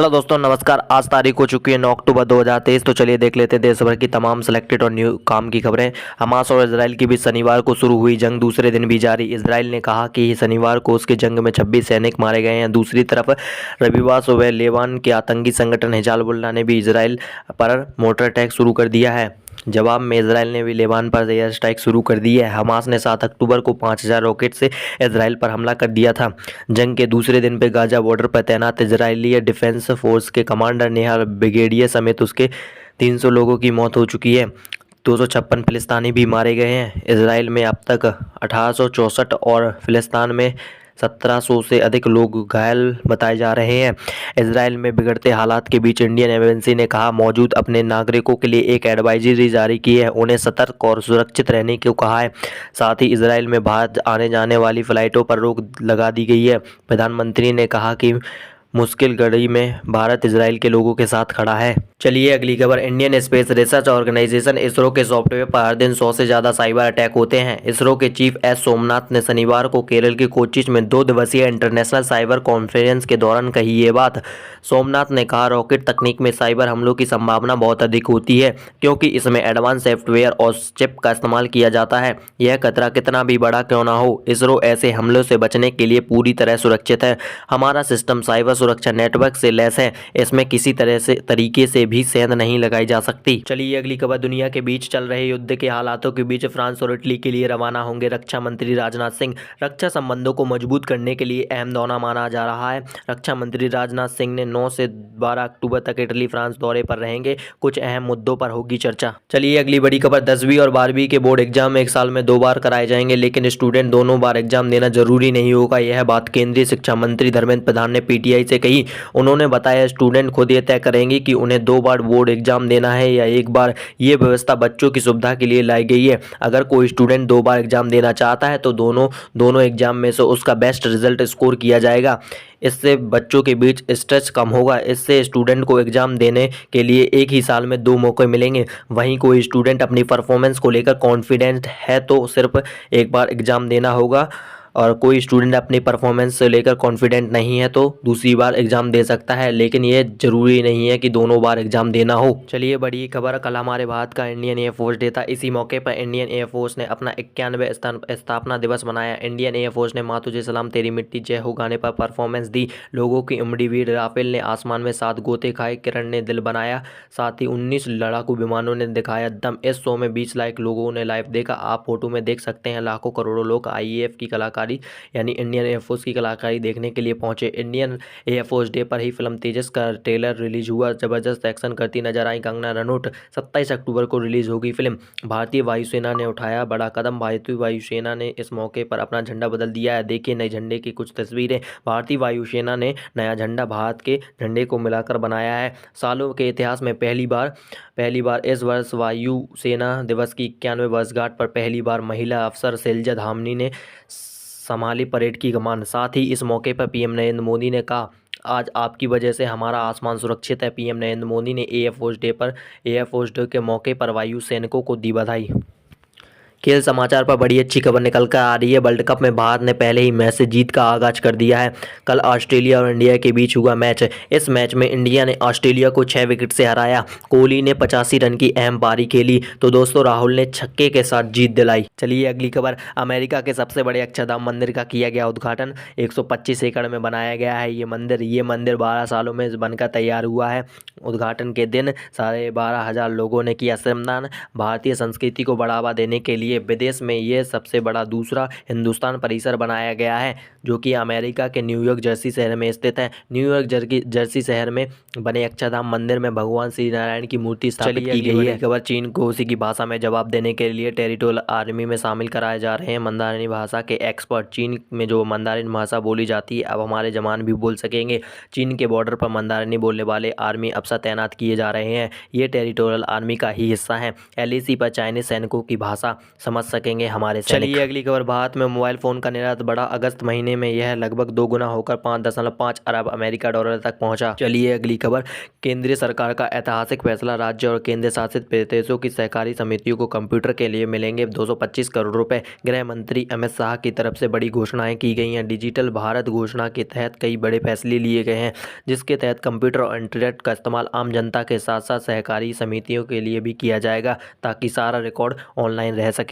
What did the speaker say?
Hello दोस्तों, नमस्कार। आज तारीख हो चुकी है 9 अक्टूबर 2023। तो चलिए देख लेते हैं देश भर की तमाम सेलेक्टेड और न्यू काम की खबरें। हमास और इजराइल के बीच शनिवार को शुरू हुई जंग दूसरे दिन भी जारी। इजराइल ने कहा कि शनिवार को उसके जंग में 26 सैनिक मारे गए हैं। दूसरी तरफ रविवार सुबह लेबान के आतंकी संगठन हिजबुल्लाह ने भी इजराइल पर मोर्टार अटैक शुरू कर दिया है। जवाब में इजराइल ने भी लेबान पर एयर स्ट्राइक शुरू कर दी है। हमास ने 7 अक्टूबर को 5000 रॉकेट से इजराइल पर हमला कर दिया था। जंग के दूसरे दिन पे गाजा बॉर्डर पर तैनात इजरायली डिफेंस फोर्स के कमांडर नेहा ब्रिगेडियर समेत उसके 300 लोगों की मौत हो चुकी है। 256 फिलिस्तीनी भी मारे गए हैं। इजराइल में अब तक 1864 और फिलिस्तीन में 1700 से अधिक लोग घायल बताए जा रहे हैं। इजराइल में बिगड़ते हालात के बीच इंडियन एम्बेसी ने कहा मौजूद अपने नागरिकों के लिए एक एडवाइजरी जारी की है, उन्हें सतर्क और सुरक्षित रहने को कहा है। साथ ही इजराइल में भारत आने जाने वाली फ़्लाइटों पर रोक लगा दी गई है। प्रधानमंत्री ने कहा कि मुश्किल घड़ी में भारत इजराइल के लोगों के साथ खड़ा है। चलिए अगली खबर। Indian space research organisation ISRO के सॉफ्टवेयर पर हर दिन 100 से ज़्यादा साइबर अटैक होते हैं। इसरो के चीफ एस सोमनाथ ने शनिवार को केरल के कोच्चि में 2 दिवसीय इंटरनेशनल साइबर कॉन्फ्रेंस के दौरान कही ये बात। सोमनाथ ने कहा रॉकेट तकनीक में साइबर हमलों की संभावना बहुत अधिक होती है क्योंकि इसमें एडवांस सॉफ्टवेयर और चिप का इस्तेमाल किया जाता है। यह खतरा कितना भी बड़ा क्यों ना हो, इसरो ऐसे हमलों से बचने के लिए पूरी तरह सुरक्षित है। हमारा सिस्टम साइबर सुरक्षा नेटवर्क से लैस है, इसमें किसी तरीके से भी सेंध नहीं लगाई जा सकती। चलिए अगली खबर। दुनिया के बीच चल रहे युद्ध के हालातों के बीच फ्रांस और इटली के लिए रवाना होंगे रक्षा मंत्री राजनाथ सिंह। रक्षा संबंधों को मजबूत करने के लिए अहम दौरा माना जा रहा है। रक्षा मंत्री राजनाथ सिंह ने 9 से 12 अक्टूबर तक इटली फ्रांस दौरे पर रहेंगे। कुछ अहम मुद्दों पर होगी चर्चा। चलिए अगली बड़ी खबर। 10वीं और 12वीं के बोर्ड एग्जाम एक साल में 2 बार कराए जाएंगे, लेकिन स्टूडेंट दोनों बार एग्जाम देना जरूरी नहीं होगा। यह बात केंद्रीय शिक्षा मंत्री धर्मेंद्र प्रधान ने पीटीआई से कही। उन्होंने बताया स्टूडेंट खुद ये तय करेंगे कि उन्हें 2 बार बोर्ड एग्जाम देना है या एक बार। ये व्यवस्था बच्चों की सुविधा के लिए लाई गई है। अगर कोई स्टूडेंट 2 बार एग्जाम देना चाहता है तो दोनों एग्जाम में से उसका बेस्ट रिजल्ट स्कोर किया जाएगा। इससे बच्चों के बीच स्ट्रेस कम होगा। इससे स्टूडेंट को एग्जाम देने के लिए एक ही साल में 2 मौके मिलेंगे। वहीं कोई स्टूडेंट अपनी परफॉर्मेंस को लेकर कॉन्फिडेंट है तो सिर्फ एक बार एग्जाम देना होगा, और कोई स्टूडेंट अपनी परफॉर्मेंस से लेकर कॉन्फिडेंट नहीं है तो दूसरी बार एग्जाम दे सकता है, लेकिन ये जरूरी नहीं है कि दोनों बार एग्जाम देना हो। चलिए बड़ी खबर। कल हमारे भारत का इंडियन एयरफोर्स डे था। इसी मौके पर इंडियन एयरफोर्स ने अपना 91वां स्थापना दिवस मनाया। इंडियन एयरफोर्स ने माँ तुझे सलाम तेरी मिट्टी जय हो गाने पर परफॉर्मेंस दी। लोगों की उमड़ी भीड़। राफेल ने आसमान में 7 गोते खाए, किरण ने दिल बनाया, साथ ही 19 लड़ाकू विमानों ने दिखाया दम। इस शो में 20 लाख लोगों ने लाइव देखा। आप फोटो में देख सकते हैं लाखों करोड़ों लोग आईएएफ की कलाकारी यानी इंडियन एयरफोर्स की कलाकारी देखने के लिए पहुंचे। इंडियन एयरफोर्स डे पर ही फिल्म तेजस का ट्रेलर रिलीज हुआ। जबरदस्त एक्शन करती नजर आई कंगना रनौत। 27 अक्टूबर को रिलीज होगी फिल्म। भारतीय वायुसेना ने उठाया बड़ा कदम। भारतीय वायुसेना ने इस मौके पर अपना झंडा बदल दिया है। देखिए नए झंडे की कुछ तस्वीरें। भारतीय वायुसेना ने नया झंडा भारत के झंडे को मिलाकर बनाया है। सालों के इतिहास में पहली बार इस वर्ष वायुसेना दिवस की 91 वर्षगांठ पर पहली बार महिला अफसर शैलजा धामनी ने संभाली परेड की कमान। साथ ही इस मौके पर पीएम नरेंद्र मोदी ने कहा आज आपकी वजह से हमारा आसमान सुरक्षित है। पीएम नरेंद्र मोदी ने एयरफोर्स डे के मौके पर वायु सैनिकों को दी बधाई। खेल समाचार पर बड़ी अच्छी खबर निकल कर आ रही है। वर्ल्ड कप में भारत ने पहले ही मैच से जीत का आगाज कर दिया है। कल ऑस्ट्रेलिया और इंडिया के बीच हुआ मैच। इस मैच में इंडिया ने ऑस्ट्रेलिया को 6 विकेट से हराया। कोहली ने 85 रन की अहम पारी खेली तो दोस्तों राहुल ने छक्के के साथ जीत दिलाई। चलिए अगली खबर। अमेरिका के सबसे बड़े अक्षरधाम मंदिर का किया गया उद्घाटन। 125 एकड़ में बनाया गया है ये मंदिर 12 सालों में बनकर तैयार हुआ है। उद्घाटन के दिन 12,500 लोगों ने किया श्रमदान। भारतीय संस्कृति को बढ़ावा देने के लिए विदेश में ये सबसे बड़ा दूसरा हिंदुस्तान परिसर बनाया गया है, जो कि अमेरिका के न्यूयॉर्क जर्सी शहर में स्थित है। न्यूयॉर्क जर्सी शहर में बने अक्षरधाम मंदिर में भगवान श्री नारायण की मूर्ति स्थापित की गई है। खबर। चीन को उसी की भाषा में जवाब देने के लिए टेरिटोरियल आर्मी में शामिल कराए जा रहे हैं मंदारिनी भाषा के एक्सपर्ट। चीन में जो मंदारिनी भाषा बोली जाती है अब हमारे जवान भी बोल सकेंगे। चीन के बॉर्डर पर मंदारिनी बोलने वाले आर्मी अफसर तैनात किए जा रहे हैं। ये टेरिटोरियल आर्मी का ही हिस्सा है। एलएसी पर चाइनीज सैनिकों की भाषा समझ सकेंगे हमारे सैनिक। चलिए अगली खबर, भारत में मोबाइल फ़ोन का निर्यात बढ़ा, अगस्त महीने में यह लगभग 2 गुना होकर 5.5 अरब अमेरिका डॉलर तक पहुंचा। चलिए अगली खबर, केंद्रीय सरकार का ऐतिहासिक फैसला, राज्य और केंद्र शासित प्रदेशों की सहकारी समितियों को कंप्यूटर के लिए मिलेंगे 225 करोड़ रुपए। गृह मंत्री अमित शाह की तरफ से बड़ी घोषणाएं की गई हैं। डिजिटल भारत घोषणा के तहत कई बड़े फैसले लिए गए हैं, जिसके तहत कंप्यूटर और इंटरनेट का इस्तेमाल आम जनता के साथ साथ सहकारी समितियों के लिए भी किया जाएगा, ताकि सारा रिकॉर्ड ऑनलाइन रह सके।